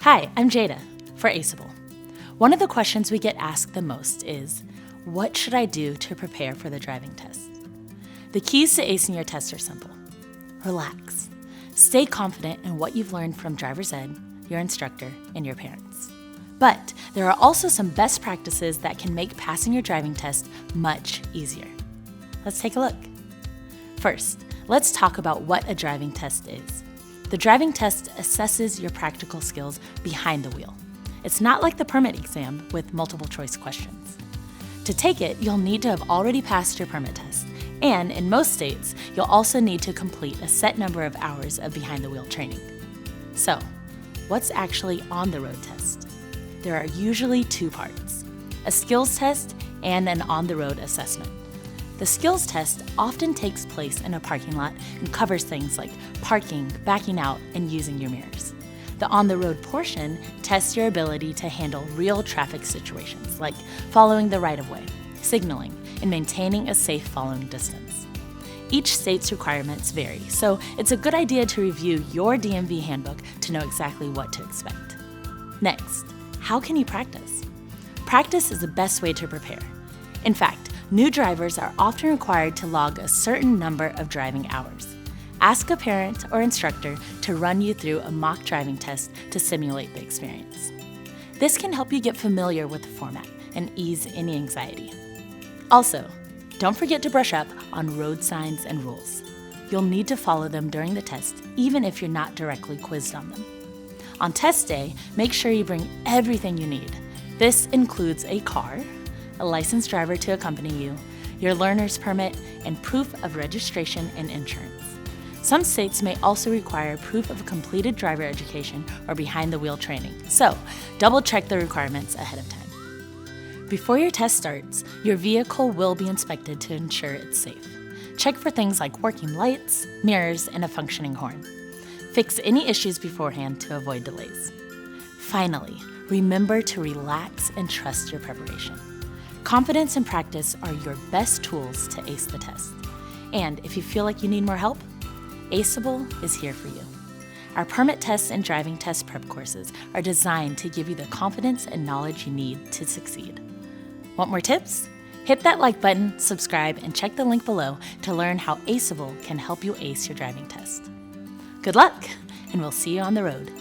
Hi, I'm Jada for Aceable. One of the questions we get asked the most is, what should I do to prepare for the driving test? The keys to acing your test are simple. Relax. Stay confident in what you've learned from driver's ed, your instructor, and your parents. But there are also some best practices that can make passing your driving test much easier. Let's take a look. First, let's talk about what a driving test is. The driving test assesses your practical skills behind the wheel. It's not like the permit exam with multiple choice questions. To take it, you'll need to have already passed your permit test, and in most states, you'll also need to complete a set number of hours of behind the wheel training. So, what's actually on the road test? There are usually two parts, a skills test and an on-the-road assessment. The skills test often takes place in a parking lot and covers things like parking, backing out, and using your mirrors. The on-the-road portion tests your ability to handle real traffic situations like following the right-of-way, signaling, and maintaining a safe following distance. Each state's requirements vary, so it's a good idea to review your DMV handbook to know exactly what to expect. Next, how can you practice? Practice is the best way to prepare. In fact, new drivers are often required to log a certain number of driving hours. Ask a parent or instructor to run you through a mock driving test to simulate the experience. This can help you get familiar with the format and ease any anxiety. Also, don't forget to brush up on road signs and rules. You'll need to follow them during the test, even if you're not directly quizzed on them. On test day, make sure you bring everything you need. This includes a car, a licensed driver to accompany you, your learner's permit, and proof of registration and insurance. Some states may also require proof of a completed driver education or behind-the-wheel training, so double-check the requirements ahead of time. Before your test starts, your vehicle will be inspected to ensure it's safe. Check for things like working lights, mirrors, and a functioning horn. Fix any issues beforehand to avoid delays. Finally, remember to relax and trust your preparation. Confidence and practice are your best tools to ace the test. And if you feel like you need more help, Aceable is here for you. Our permit tests and driving test prep courses are designed to give you the confidence and knowledge you need to succeed. Want more tips? Hit that like button, subscribe, and check the link below to learn how Aceable can help you ace your driving test. Good luck, and we'll see you on the road.